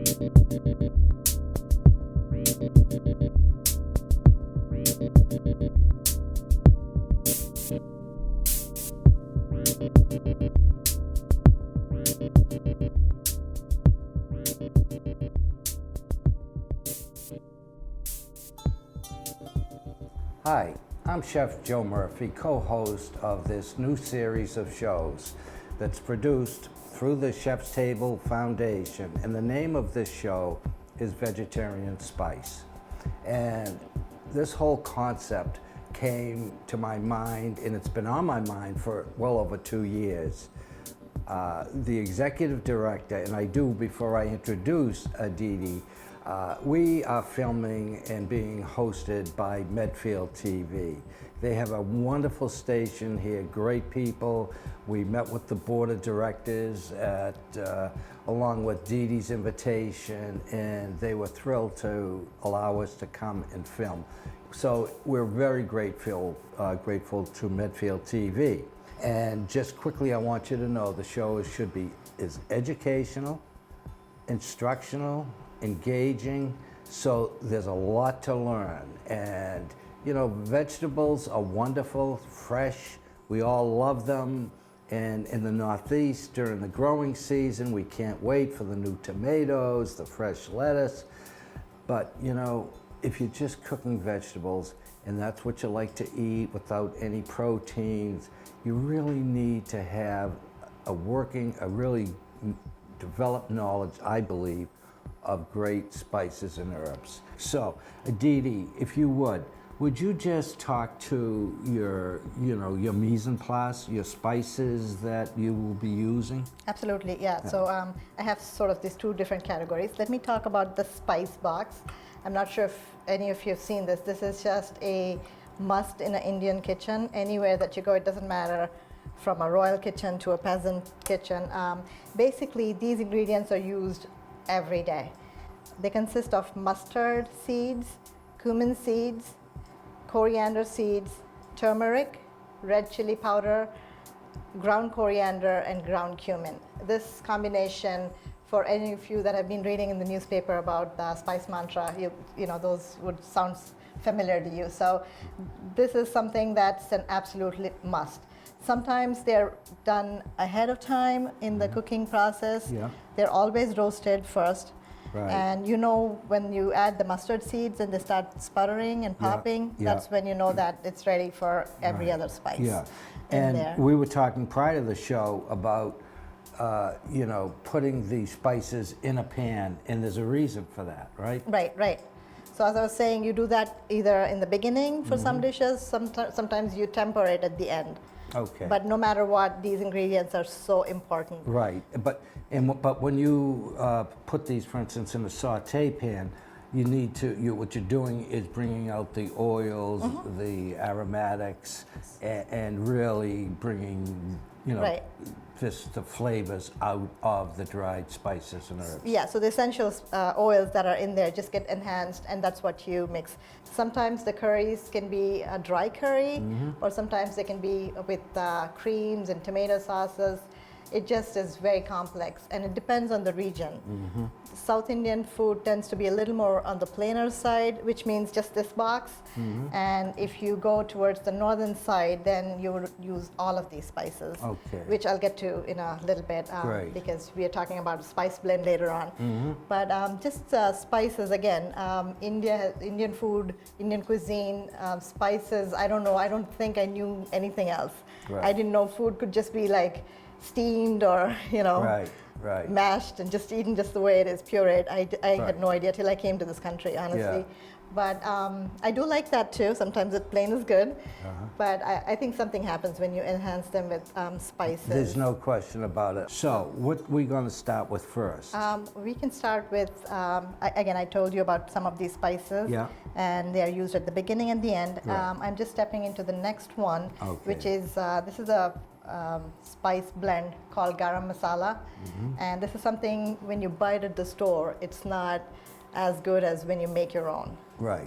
Hi, I'm Chef Joe Murphy, co-host of this new series of shows that's produced through the Chef's Table Foundation, and the name of this show is Vegetarian Spice. And this whole concept came to my mind, and it's been on my mind for well over 2 years. The executive director, and I do before I introduce Aditi, we are filming and being hosted by Medfield TV. They have a wonderful station here, great people. We met with the board of directors along with Dee invitation, and they were thrilled to allow us to come and film. So we're very grateful to Medfield TV. And just quickly, I want you to know the show is educational, instructional, engaging, so there's a lot to learn. And you know, vegetables are wonderful, fresh, we all love them. And in the Northeast during the growing season, we can't wait for the new tomatoes, the fresh lettuce. But you know, if you're just cooking vegetables and that's what you like to eat without any proteins, you really need to have a really developed knowledge, I believe, of great spices and herbs. So, Aditi, if you would you just talk to your mise en place, your spices that you will be using? Absolutely, yeah. So I have sort of these two different categories. Let me talk about the spice box. I'm not sure if any of you have seen this. This is just a must in an Indian kitchen. Anywhere that you go, it doesn't matter, from a royal kitchen to a peasant kitchen. Basically, these ingredients are used every day. They consist of mustard seeds, cumin seeds, coriander seeds, turmeric, red chili powder, ground coriander, and ground cumin. This combination, for any of you that have been reading in the newspaper about the spice mantra, you know those would sound familiar to you. So this is something that's an absolute must. Sometimes they're done ahead of time in the cooking process. Yeah. They're always roasted first. Right. And you know, when you add the mustard seeds and they start sputtering and popping, that's when you know that it's ready for every other spice. Yeah. And we were talking prior to the show about putting the spices in a pan, and there's a reason for that, right? Right. So as I was saying, you do that either in the beginning for some dishes, sometimes you temper it at the end. Okay. But no matter what, these ingredients are so important. Right. But when you put these, for instance, in a saute pan, you need to, what you're doing is bringing out the oils, the aromatics, and really bringing, just the flavors out of the dried spices and herbs. Yeah, so the essential oils that are in there just get enhanced, and that's what you mix. Sometimes the curries can be a dry curry, or sometimes they can be with creams and tomato sauces. It just is very complex, and it depends on the region. South Indian food tends to be a little more on the plainer side, which means just this box. And if you go towards the northern side, then you would use all of these spices, which I'll get to in a little bit, because we are talking about a spice blend later on. But just spices again, Indian food, Indian cuisine, spices, I don't know, I don't think I knew anything else. I didn't know food could just be like steamed or mashed and just eaten just the way it is, pureed. I had no idea till I came to this country, honestly. But I do like that too. Sometimes it plain is good, but I think something happens when you enhance them with spices. There's no question about it. So what are we going to start with first? We can start with, again, I told you about some of these spices, and they are used at the beginning and the end. I'm just stepping into the next one, which is, this is a spice blend called garam masala, and this is something when you buy it at the store, it's not as good as when you make your own.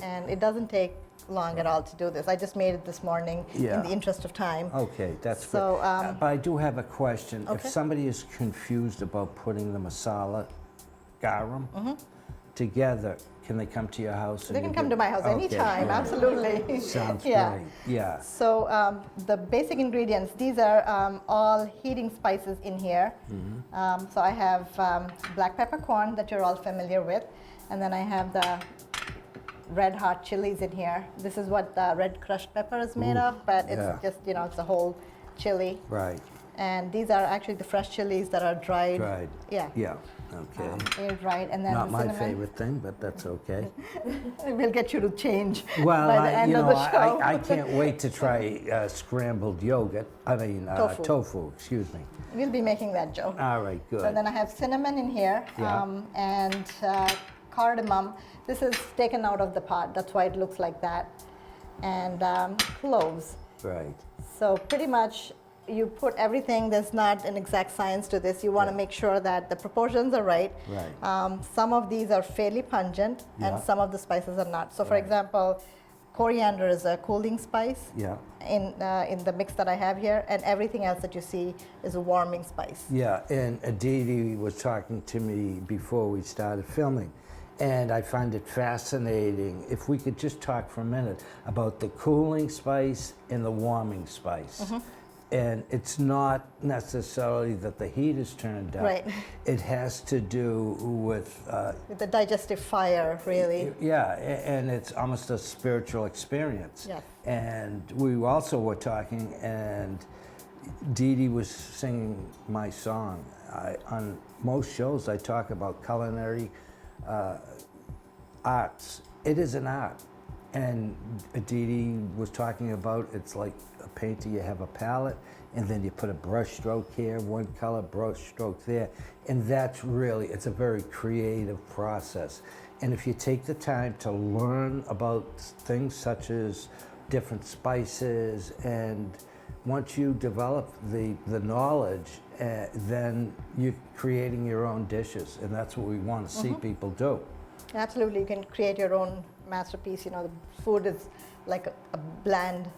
And it doesn't take long at all to do this. I just made it this morning in the interest of time. Okay, that's so. But I do have a question. If somebody is confused about putting the masala garam together. Can they come to your house? They can come to my house anytime, great. absolutely. Sounds Yeah. great. Yeah. So the basic ingredients, these are all heating spices in here. So I have black peppercorn that you're all familiar with, and then I have the red hot chilies in here. This is what the red crushed pepper is made of, but it's yeah. just, it's a whole chili. Right. And these are actually the fresh chilies that are dried. Dried. Yeah. Yeah. Okay. Air dried, and then Not the my cinnamon. favorite thing, but that's okay. We'll get you to change Well, by the end of the show. I can't wait to try scrambled yogurt. Tofu. Tofu. Excuse me. We'll be making that, Joe. All right. Good. So then I have cinnamon in here, Yeah. and cardamom. This is taken out of the pot. That's why it looks like that. And cloves. Right. So pretty much you put everything. There's not an exact science to this. You want to Yeah. make sure that the proportions are right. Right. Some of these are fairly pungent, Yeah. and some of the spices are not. So for Right. example, coriander is a cooling spice Yeah. in the mix that I have here, and everything else that you see is a warming spice. Yeah. And Aditi was talking to me before we started filming, and I find it fascinating. If we could just talk for a minute about the cooling spice and the warming spice. And it's not necessarily that the heat is turned up. Right. It has to do with With the digestive fire, really. yeah, and it's almost a spiritual experience. Yes. And we also were talking, and Dee Dee was singing my song. On most shows, I talk about culinary arts. It is an art. And Dee Dee was talking about it's like a painter. You have a palette, and then you put a brush stroke here, one color, brush stroke there. And that's really, it's a very creative process. And if you take the time to learn about things such as different spices, and once you develop the knowledge, then you're creating your own dishes. And that's what we want to see people do. Absolutely, you can create your own masterpiece. The food is like a bland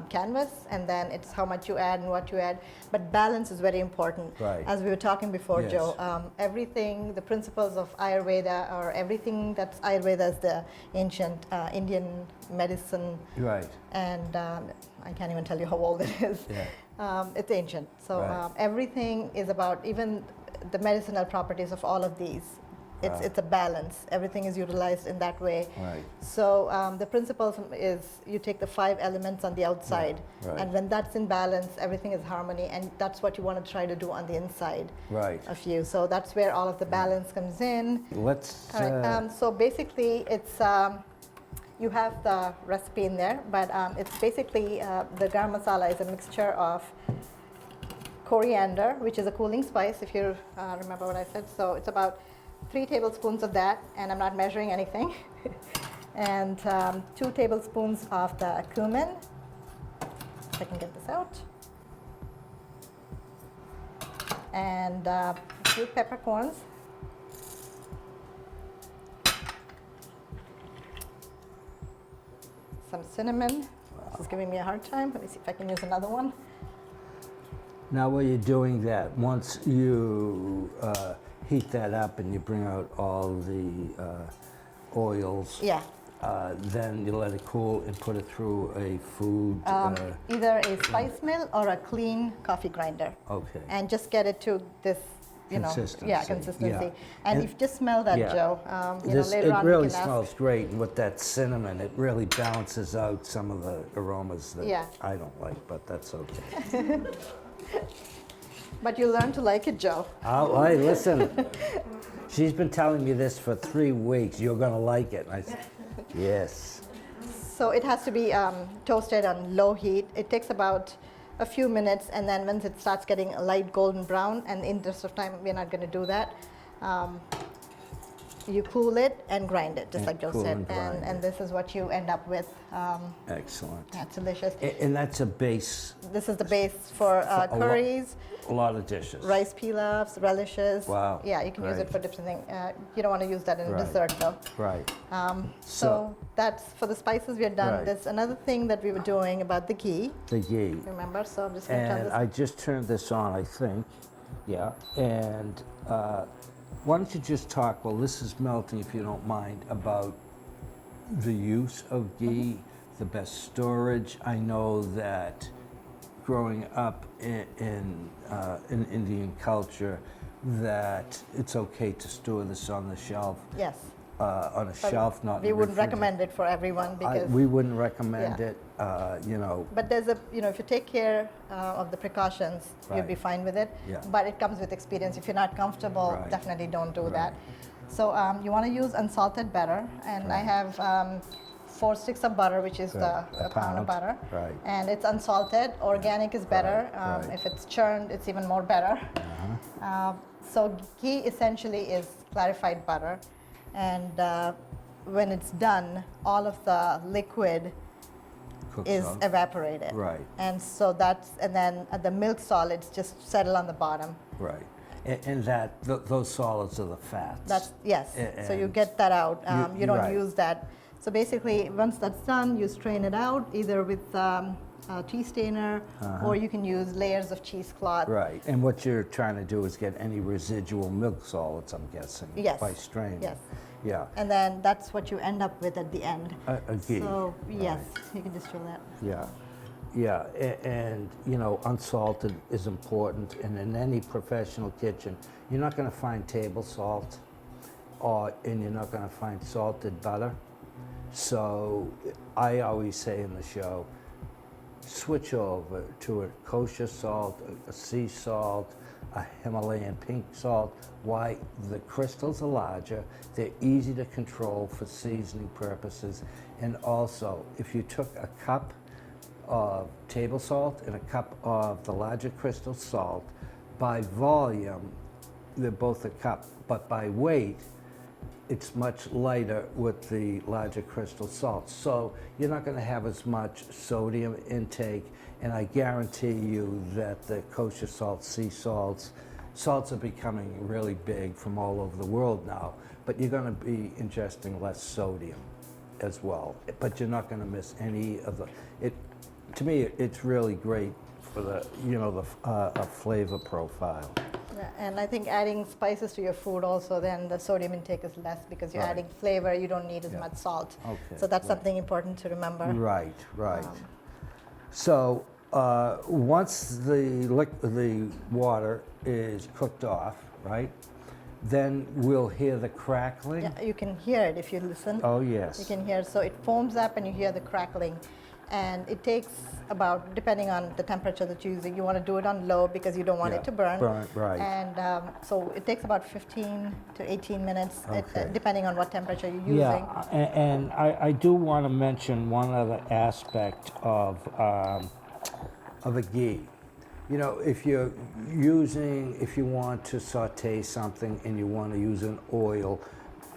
canvas, and then it's how much you add and what you add. But balance is very important. Right. As we were talking before, Yes. Joe, everything, the principles of Ayurveda, or everything that's Ayurveda is the ancient Indian medicine, Right. and I can't even tell you how old it is. Yeah. It's ancient. So Right. everything is about, even the medicinal properties of all of these. It's a balance. Everything is utilized in that way. Right. So the principle is you take the 5 elements on the outside, right. and when that's in balance, everything is harmony, and that's what you want to try to do on the inside Right. of you. So that's where all of the balance comes in. Let's. All right. So basically, it's you have the recipe in there, but it's basically the garam masala is a mixture of coriander, which is a cooling spice, if you remember what I said. So it's about 3 tablespoons of that, and I'm not measuring anything. And 2 tablespoons of the cumin, if I can get this out. And a few peppercorns. Some cinnamon. This is giving me a hard time. Let me see if I can use another one. Now, while you're doing that, once you heat that up and you bring out all the oils, Yeah. then you let it cool and put it through a food. Either a spice mill or a clean coffee grinder. Okay. And just get it to this, Consistency, yeah, consistency. yeah. And And- if you just smell that, yeah. Joe, This, later it on really we can ask. smells great, and with that cinnamon, it really balances out some of the aromas that Yeah. I don't like, but that's okay. But you learn to like it, Joe. Oh, hey, listen. She's been telling me this for 3 weeks. You're gonna like it. And I said, yes. So it has to be toasted on low heat. It takes about a few minutes, and then once it starts getting a light golden brown, and in the interest of time, we're not going to do that. You cool it and grind it, just And like Joe cool said. and grind And this is what you end up with. Excellent. That's delicious. And that's a base, This is the base for a lo- curries, a lot of dishes. rice pilafs, relishes. Wow, Yeah, you can use it great. for different things. You don't want to use that in a Right. dessert, though. Right. So that's for the spices we're done. Right. There's another thing that we were doing about the ghee, The ghee. remember? So I'm just going to turn And this. I just turned this on, I think. Yeah. And Why don't you just talk, well, this is melting, if you don't mind, about the use of ghee, the best storage. I know that growing up in Indian culture, that it's okay to store this on the shelf. Yes. On a shelf, not in We the wouldn't refrigerator. recommend it for everyone because We wouldn't recommend Yeah. it, you know. But there's a, if you take care of the precautions, you'll be Right. fine with it. Yeah. But it comes with experience. If you're not comfortable, Right. definitely don't do Right. that. So you want to use unsalted butter, and I Right. have 4 sticks of butter, which is Right. a pound of butter. Right. And it's unsalted. Organic is better. Right. If it's churned, it's even more better. So ghee essentially is clarified butter, and when it's done, all of the liquid Cooked is off. evaporated. Right. And so and then the milk solids just settle on the bottom. Right. And those solids are the fats. Yes. So you And get that out. You don't right. use that. So basically, once that's done, you strain it out either with a tea stainer, or you can use layers of cheesecloth. Right. And what you're trying to do is get any residual milk solids, I'm guessing, Yes. by straining. Yes. Yeah. And then that's what you end up with at the end. A ghee. So yes, you can just show that. Yeah. Yeah, and you know, unsalted is important, and in any professional kitchen, you're not going to find table salt, and you're not going to find salted butter. So I always say in the show, switch over to a kosher salt, a sea salt, a Himalayan pink salt. Why? The crystals are larger, they're easy to control for seasoning purposes, and also if you took a cup of table salt and a cup of the larger crystal salt, by volume, they're both a cup, but by weight, it's much lighter with the larger crystal salt. So you're not going to have as much sodium intake, and I guarantee you that the kosher salts, sea salts are becoming really big from all over the world now, but you're going to be ingesting less sodium as well. But you're not going to miss any of to me, it's really great for the, a flavor profile. Yeah, and I think adding spices to your food also, then the sodium intake is less because you're Right. adding flavor. You don't need as Yeah. much salt. Okay, So that's right. something important to remember. Right, right. So once the water is cooked off, right, then we'll hear the crackling. Yeah, you can hear it if you listen. Oh, yes. You can hear, so it foams up and you hear the crackling. And it takes about, depending on the temperature that you're using, you want to do it on low because you don't want Yeah, it to burn. right. And so it takes about 15 to 18 minutes, Okay. depending on what temperature you're using. Yeah, and I do want to mention one other aspect of a ghee. You know, if you want to saute something and you want to use an oil,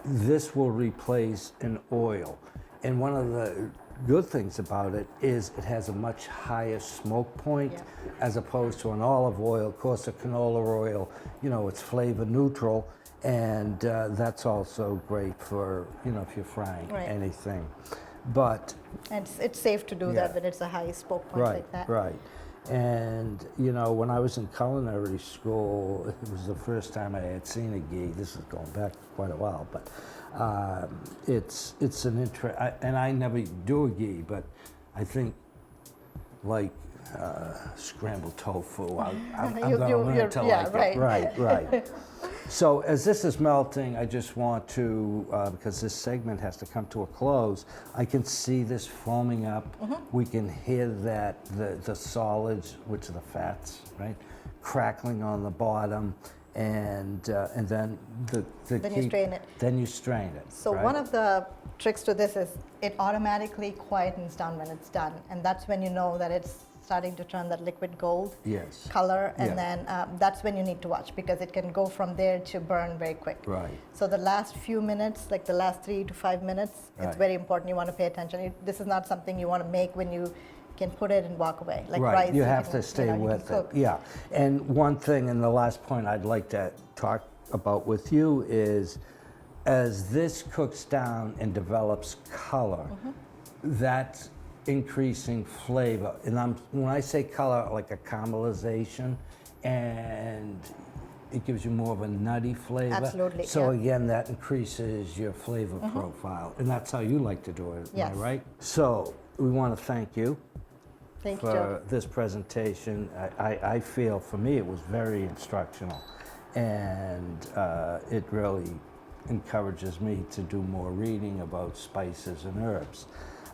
this will replace an oil. And one of the good things about it is it has a much higher smoke point as opposed to an olive oil. Of course, a canola oil, it's flavor neutral, and that's also great for, if you're frying Right. anything. But And it's safe to do Yeah. that when it's a high smoke point like that. Right. And, when I was in culinary school, it was the first time I had seen a ghee. This is going back quite a while, but it's an and I never do a ghee, but I think like scrambled tofu, I'm going to learn to like it. Right. So as this is melting, I just want to, because this segment has to come to a close, I can see this foaming up. We can hear that the solids, which are the fats, right, crackling on the bottom, and then Then you strain it. Then you strain it. So right? one of the tricks to this is it automatically quietens down when it's done. And that's when you know that it's starting to turn that liquid gold Yes. color. And Yeah. then that's when you need to watch because it can go from there to burn very quick. Right. So the last few minutes, like the last 3 to 5 minutes, it's Right. very important. You want to pay attention. This is not something you want to make when you can put it and walk away. Like Right, rice, you have can, to stay you can with it. cook. Yeah, and one thing, and the last point I'd like to talk about with you is, as this cooks down and develops color, that's increasing flavor. And when I say color, like a caramelization, and it gives you more of a nutty flavor. Absolutely, So yeah. again, that increases your flavor profile. And that's how you like to do it, am I Yes. right? So we want to thank you Thank you, for Joe. this presentation. I feel, for me, it was very instructional. And it really encourages me to do more reading about spices and herbs.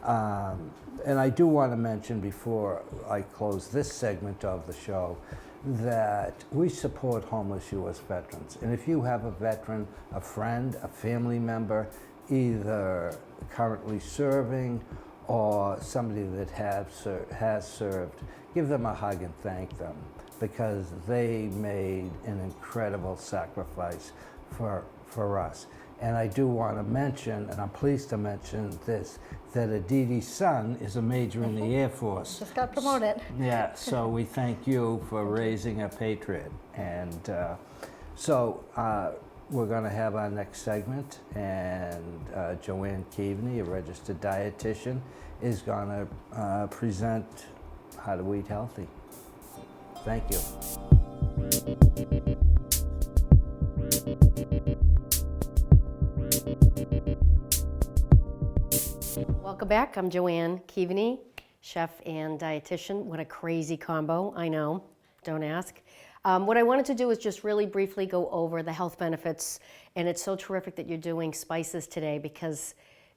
And I do want to mention before I close this segment of the show that we support homeless U.S. veterans. And if you have a veteran, a friend, a family member, either currently serving or somebody that has served, give them a hug and thank them, because they made an incredible sacrifice for us. And I do want to mention, and I'm pleased to mention this, that Aditi's son is a major in the Air Force. Just got promoted. Yeah, so we thank you for raising a patriot. And so we're going to have our next segment, and Joanne Keaveney, a registered dietitian, is going to present how to eat healthy. Thank you. Welcome back. I'm Joanne Keaveney, chef and dietitian. What a crazy combo, I know, don't ask. What I wanted to do is just really briefly go over the health benefits, and it's so terrific that you're doing spices today, because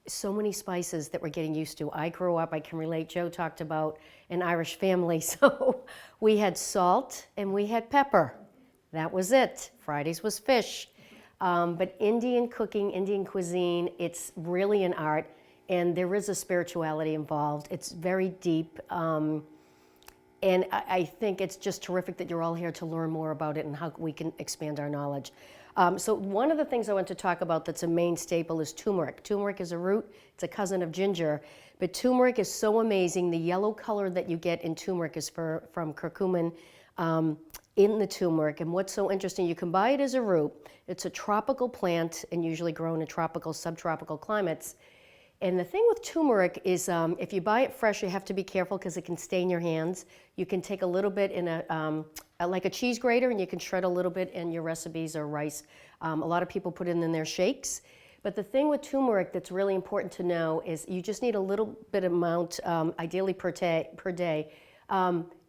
so many spices that we're getting used to. I grew up, I can relate, Joe talked about an Irish family, so we had salt and we had pepper. That was it. Fridays was fish. But Indian cooking, Indian cuisine, it's really an art, and there is a spirituality involved. It's very deep, and I think it's just terrific that you're all here to learn more about it and how we can expand our knowledge. So one of the things I want to talk about that's a main staple is turmeric. Turmeric is a root, it's a cousin of ginger, but turmeric is so amazing. The yellow color that you get in turmeric is from curcumin in the turmeric. And what's so interesting, you can buy it as a root. It's a tropical plant and usually grown in tropical, subtropical climates. And the thing with turmeric is if you buy it fresh, you have to be careful because it can stain your hands. You can take a little bit in like a cheese grater, and you can shred a little bit in your recipes or rice. A lot of people put it in their shakes. But the thing with turmeric that's really important to know is you just need a little bit amount, ideally per day.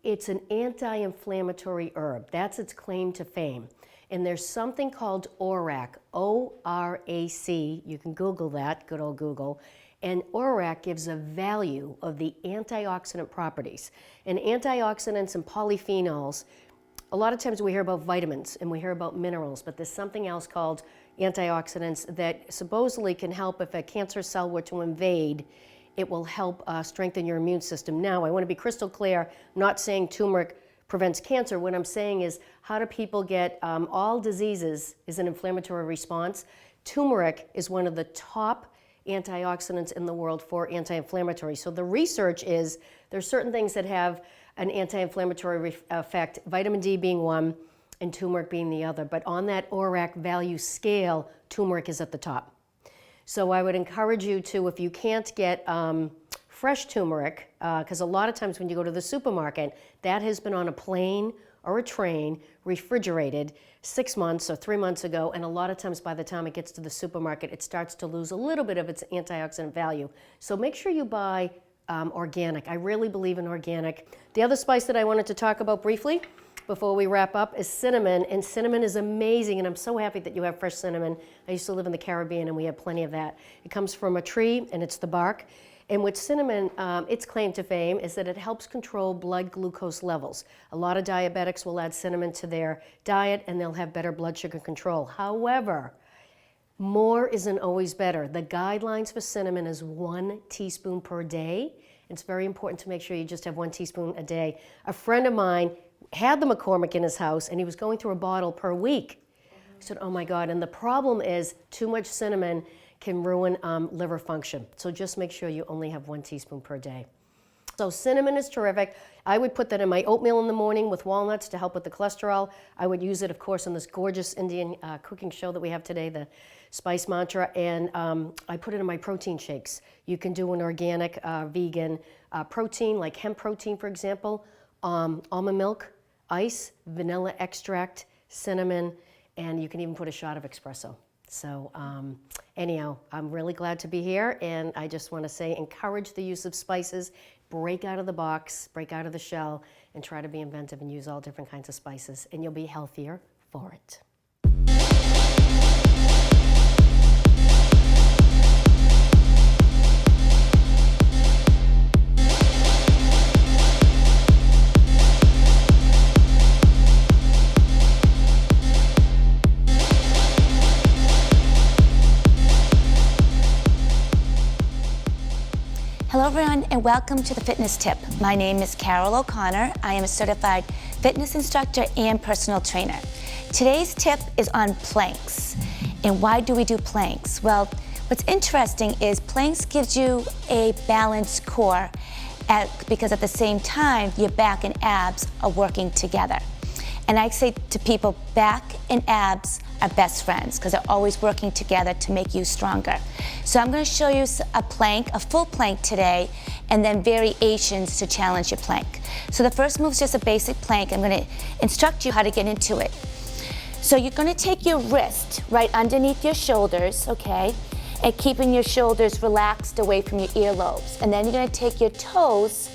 It's an anti-inflammatory herb. That's its claim to fame. And there's something called ORAC, O-R-A-C. You can Google that, good old Google. And ORAC gives a value of the antioxidant properties. And antioxidants and polyphenols, a lot of times we hear about vitamins and we hear about minerals, but there's something else called antioxidants that supposedly can help if a cancer cell were to invade. It will help strengthen your immune system. Now, I want to be crystal clear. I'm not saying turmeric prevents cancer. What I'm saying is, how do people get all diseases is an inflammatory response. Turmeric is one of the top antioxidants in the world for anti-inflammatory. So the research is there's certain things that have an anti-inflammatory effect, vitamin D being one and turmeric being the other. But on that ORAC value scale, turmeric is at the top. So I would encourage you to, if you can't get fresh turmeric, because a lot of times when you go to the supermarket, that has been on a plane or a train, refrigerated 6 months or 3 months ago, and a lot of times by the time it gets to the supermarket, it starts to lose a little bit of its antioxidant value. So make sure you buy organic. I really believe in organic. The other spice that I wanted to talk about briefly before we wrap up is cinnamon, and cinnamon is amazing, and I'm so happy that you have fresh cinnamon. I used to live in the Caribbean and we have plenty of that. It comes from a tree and it's the bark. And with cinnamon, its claim to fame is that it helps control blood glucose levels. A lot of diabetics will add cinnamon to their diet and they'll have better blood sugar control. However, more isn't always better. The guidelines for cinnamon is 1 teaspoon per day. It's very important to make sure you just have 1 teaspoon a day. A friend of mine had the McCormick in his house and he was going through a bottle per week. I said, oh my God, and the problem is too much cinnamon can ruin liver function. So just make sure you only have 1 teaspoon per day. So cinnamon is terrific. I would put that in my oatmeal in the morning with walnuts to help with the cholesterol. I would use it, of course, on this gorgeous Indian cooking show that we have today, the Spice Mantra, and I put it in my protein shakes. You can do an organic, vegan protein, like hemp protein, for example, almond milk, ice, vanilla extract, cinnamon, and you can even put a shot of espresso. So anyhow, I'm really glad to be here, and I just want to say encourage the use of spices. Break out of the box, break out of the shell, and try to be inventive and use all different kinds of spices, and you'll be healthier for it. Hello everyone and welcome to the Fitness Tip. My name is Carol O'Connor. I am a certified fitness instructor and personal trainer. Today's tip is on planks. And why do we do planks? Well, what's interesting is planks gives you a balanced core because at the same time your back and abs are working together. And I say to people, back and abs are best friends because they're always working together to make you stronger. So I'm going to show you a plank, a full plank today, and then variations to challenge your plank. So the first move is just a basic plank. I'm going to instruct you how to get into it. So you're going to take your wrist right underneath your shoulders, okay, and keeping your shoulders relaxed away from your earlobes. And then you're going to take your toes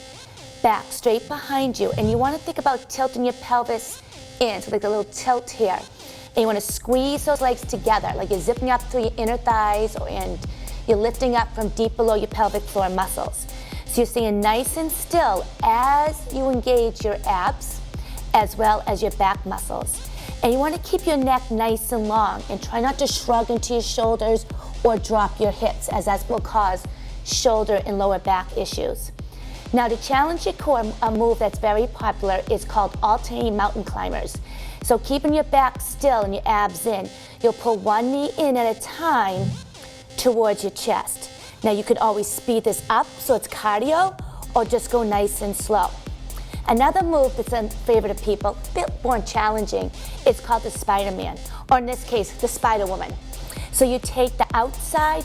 back straight behind you, and you want to think about tilting your pelvis in, so like a little tilt here. And you want to squeeze those legs together, like you're zipping up through your inner thighs, and you're lifting up from deep below your pelvic floor muscles. So you're staying nice and still as you engage your abs as well as your back muscles. And you want to keep your neck nice and long and try not to shrug into your shoulders or drop your hips, as that will cause shoulder and lower back issues. Now to challenge your core, a move that's very popular is called alternating mountain climbers. So keeping your back still and your abs in, you'll pull one knee in at a time towards your chest. Now you could always speed this up so it's cardio, or just go nice and slow. Another move that's a favorite of people, a bit more challenging, is called the Spider-Man, or in this case, the Spider-Woman. So you take the outside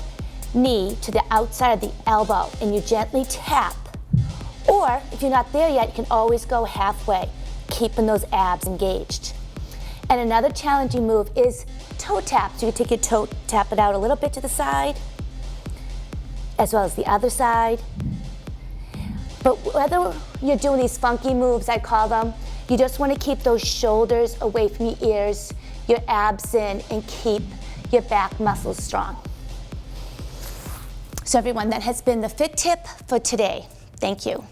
knee to the outside of the elbow and you gently tap. Or if you're not there yet, you can always go halfway, keeping those abs engaged. And another challenging move is toe tap. So you take your toe, tap it out a little bit to the side, as well as the other side. But whether you're doing these funky moves, I call them, you just want to keep those shoulders away from your ears, your abs in, and keep your back muscles strong. So everyone, that has been the Fit Tip for today. Thank you.